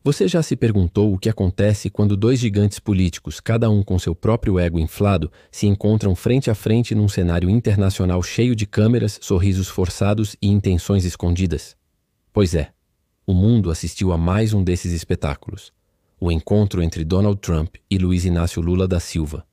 Você já se perguntou o que acontece quando dois gigantes políticos, cada um com seu próprio ego inflado, se encontram frente a frente num cenário internacional cheio de câmeras, sorrisos forçados e intenções escondidas? Pois é, o mundo assistiu a mais um desses espetáculos. O encontro entre Donald Trump e Luiz Inácio Lula da Silva.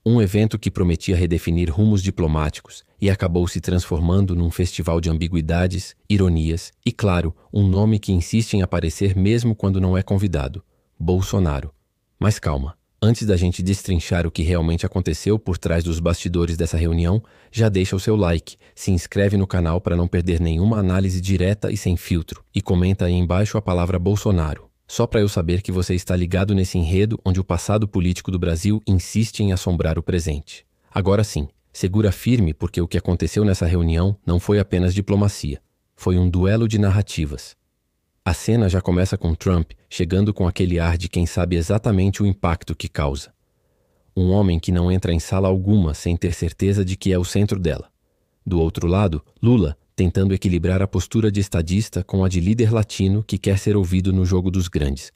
Um evento que prometia redefinir rumos diplomáticos e acabou se transformando num festival de ambiguidades, ironias e, claro, um nome que insiste em aparecer mesmo quando não é convidado: Bolsonaro. Mas calma, antes da gente destrinchar o que realmente aconteceu por trás dos bastidores dessa reunião, já deixa o seu like, se inscreve no canal para não perder nenhuma análise direta e sem filtro, e comenta aí embaixo a palavra Bolsonaro. Só para eu saber que você está ligado nesse enredo onde o passado político do Brasil insiste em assombrar o presente. Agora sim, segura firme porque o que aconteceu nessa reunião não foi apenas diplomacia. Foi um duelo de narrativas. A cena já começa com Trump chegando com aquele ar de quem sabe exatamente o impacto que causa. Um homem que não entra em sala alguma sem ter certeza de que é o centro dela. Do outro lado, Lula, tentando equilibrar a postura de estadista com a de líder latino que quer ser ouvido no jogo dos grandes.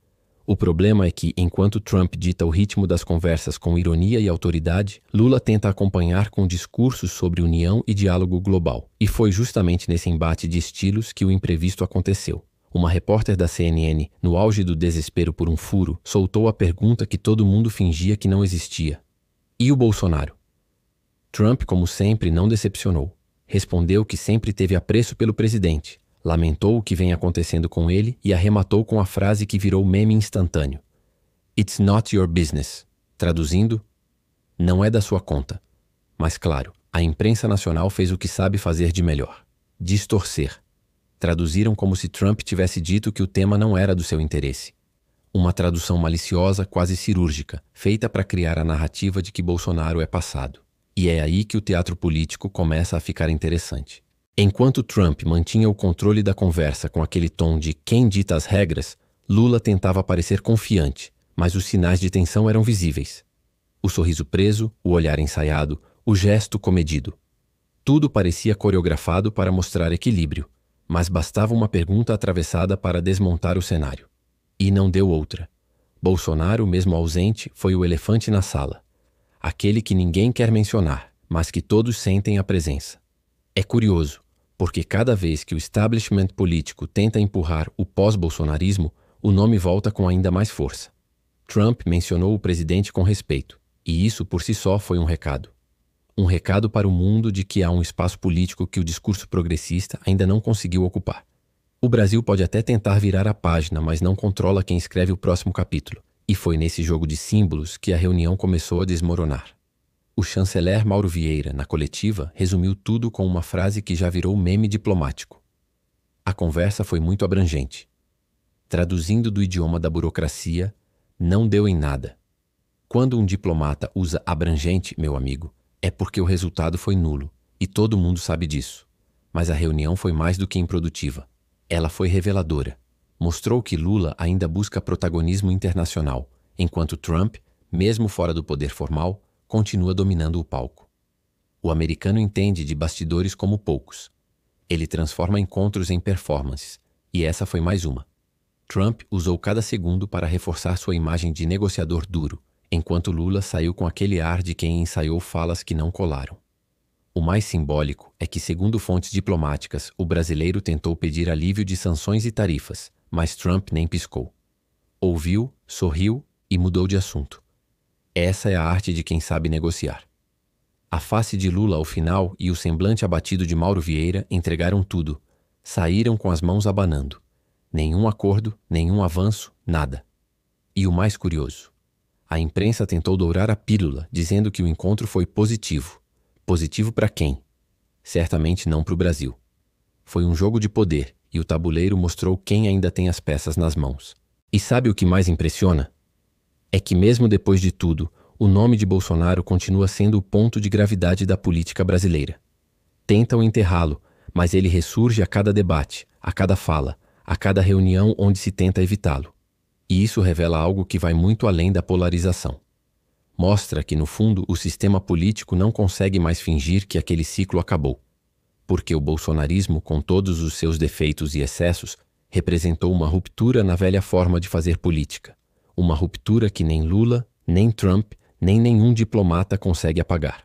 O problema é que, enquanto Trump dita o ritmo das conversas com ironia e autoridade, Lula tenta acompanhar com discursos sobre união e diálogo global. E foi justamente nesse embate de estilos que o imprevisto aconteceu. Uma repórter da CNN, no auge do desespero por um furo, soltou a pergunta que todo mundo fingia que não existia. E o Bolsonaro? Trump, como sempre, não decepcionou. Respondeu que sempre teve apreço pelo presidente, lamentou o que vem acontecendo com ele e arrematou com a frase que virou meme instantâneo. It's not your business. Traduzindo, não é da sua conta. Mas claro, a imprensa nacional fez o que sabe fazer de melhor: distorcer. Traduziram como se Trump tivesse dito que o tema não era do seu interesse. Uma tradução maliciosa, quase cirúrgica, feita para criar a narrativa de que Bolsonaro é passado. E é aí que o teatro político começa a ficar interessante. Enquanto Trump mantinha o controle da conversa com aquele tom de quem dita as regras, Lula tentava parecer confiante, mas os sinais de tensão eram visíveis. O sorriso preso, o olhar ensaiado, o gesto comedido. Tudo parecia coreografado para mostrar equilíbrio, mas bastava uma pergunta atravessada para desmontar o cenário. E não deu outra. Bolsonaro, mesmo ausente, foi o elefante na sala. Aquele que ninguém quer mencionar, mas que todos sentem a presença. É curioso, porque cada vez que o establishment político tenta empurrar o pós-bolsonarismo, o nome volta com ainda mais força. Trump mencionou o presidente com respeito, e isso por si só foi um recado. Um recado para o mundo de que há um espaço político que o discurso progressista ainda não conseguiu ocupar. O Brasil pode até tentar virar a página, mas não controla quem escreve o próximo capítulo. E foi nesse jogo de símbolos que a reunião começou a desmoronar. O chanceler Mauro Vieira, na coletiva, resumiu tudo com uma frase que já virou meme diplomático. A conversa foi muito abrangente. Traduzindo do idioma da burocracia, não deu em nada. Quando um diplomata usa abrangente, meu amigo, é porque o resultado foi nulo, e todo mundo sabe disso. Mas a reunião foi mais do que improdutiva. Ela foi reveladora. Mostrou que Lula ainda busca protagonismo internacional, enquanto Trump, mesmo fora do poder formal, continua dominando o palco. O americano entende de bastidores como poucos. Ele transforma encontros em performances, e essa foi mais uma. Trump usou cada segundo para reforçar sua imagem de negociador duro, enquanto Lula saiu com aquele ar de quem ensaiou falas que não colaram. O mais simbólico é que, segundo fontes diplomáticas, o brasileiro tentou pedir alívio de sanções e tarifas, mas Trump nem piscou. Ouviu, sorriu e mudou de assunto. Essa é a arte de quem sabe negociar. A face de Lula ao final e o semblante abatido de Mauro Vieira entregaram tudo. Saíram com as mãos abanando. Nenhum acordo, nenhum avanço, nada. E o mais curioso: a imprensa tentou dourar a pílula, dizendo que o encontro foi positivo. Positivo para quem? Certamente não para o Brasil. Foi um jogo de poder, e o tabuleiro mostrou quem ainda tem as peças nas mãos. E sabe o que mais impressiona? É que mesmo depois de tudo, o nome de Bolsonaro continua sendo o ponto de gravidade da política brasileira. Tentam enterrá-lo, mas ele ressurge a cada debate, a cada fala, a cada reunião onde se tenta evitá-lo. E isso revela algo que vai muito além da polarização. Mostra que, no fundo, o sistema político não consegue mais fingir que aquele ciclo acabou. Porque o bolsonarismo, com todos os seus defeitos e excessos, Representou uma ruptura na velha forma de fazer política. Uma ruptura que nem Lula, nem Trump, nem nenhum diplomata consegue apagar.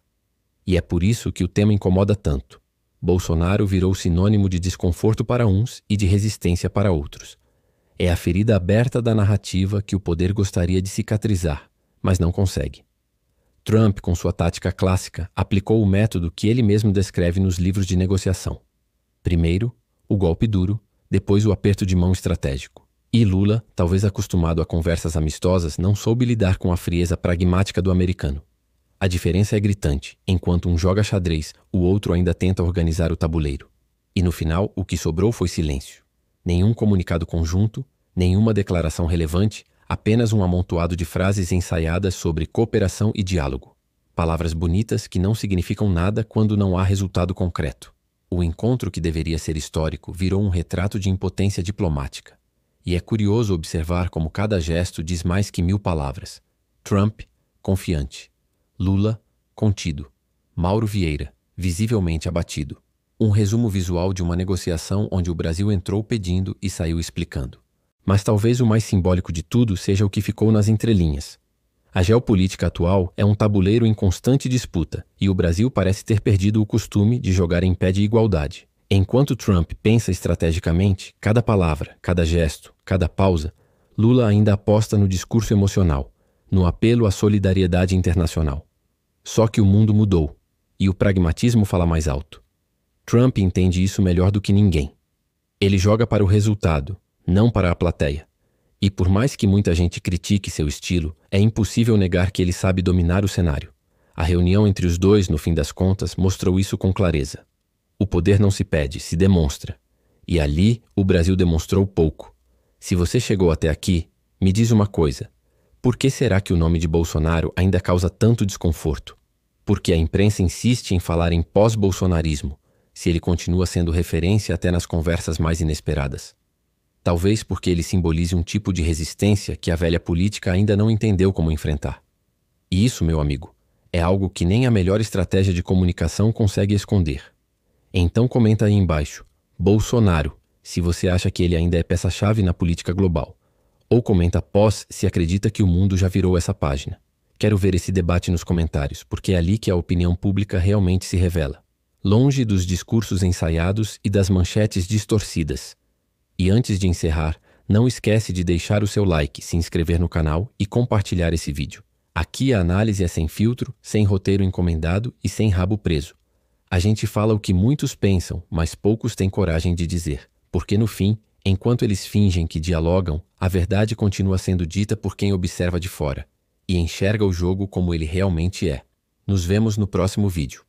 E é por isso que o tema incomoda tanto. Bolsonaro virou sinônimo de desconforto para uns e de resistência para outros. É a ferida aberta da narrativa que o poder gostaria de cicatrizar, mas não consegue. Trump, com sua tática clássica, aplicou o método que ele mesmo descreve nos livros de negociação. Primeiro, o golpe duro, depois o aperto de mão estratégico. E Lula, talvez acostumado a conversas amistosas, não soube lidar com a frieza pragmática do americano. A diferença é gritante. Enquanto um joga xadrez, o outro ainda tenta organizar o tabuleiro. E no final, o que sobrou foi silêncio. Nenhum comunicado conjunto, nenhuma declaração relevante, apenas um amontoado de frases ensaiadas sobre cooperação e diálogo. Palavras bonitas que não significam nada quando não há resultado concreto. O encontro que deveria ser histórico virou um retrato de impotência diplomática. E é curioso observar como cada gesto diz mais que 1000 palavras. Trump, confiante. Lula, contido. Mauro Vieira, visivelmente abatido. Um resumo visual de uma negociação onde o Brasil entrou pedindo e saiu explicando. Mas talvez o mais simbólico de tudo seja o que ficou nas entrelinhas. A geopolítica atual é um tabuleiro em constante disputa, e o Brasil parece ter perdido o costume de jogar em pé de igualdade. Enquanto Trump pensa estrategicamente, cada palavra, cada gesto, cada pausa, Lula ainda aposta no discurso emocional, no apelo à solidariedade internacional. Só que o mundo mudou, e o pragmatismo fala mais alto. Trump entende isso melhor do que ninguém. Ele joga para o resultado, não para a plateia. E por mais que muita gente critique seu estilo, é impossível negar que ele sabe dominar o cenário. A reunião entre os dois, no fim das contas, mostrou isso com clareza. O poder não se pede, se demonstra. E ali, o Brasil demonstrou pouco. Se você chegou até aqui, me diz uma coisa. Por que será que o nome de Bolsonaro ainda causa tanto desconforto? Porque a imprensa insiste em falar em pós-bolsonarismo, se ele continua sendo referência até nas conversas mais inesperadas. Talvez porque ele simbolize um tipo de resistência que a velha política ainda não entendeu como enfrentar. E isso, meu amigo, é algo que nem a melhor estratégia de comunicação consegue esconder. Então comenta aí embaixo, Bolsonaro, se você acha que ele ainda é peça-chave na política global. Ou comenta pós se acredita que o mundo já virou essa página. Quero ver esse debate nos comentários, porque é ali que a opinião pública realmente se revela. Longe dos discursos ensaiados e das manchetes distorcidas. E antes de encerrar, não esquece de deixar o seu like, se inscrever no canal e compartilhar esse vídeo. Aqui a análise é sem filtro, sem roteiro encomendado e sem rabo preso. A gente fala o que muitos pensam, mas poucos têm coragem de dizer. Porque no fim, enquanto eles fingem que dialogam, a verdade continua sendo dita por quem observa de fora e enxerga o jogo como ele realmente é. Nos vemos no próximo vídeo.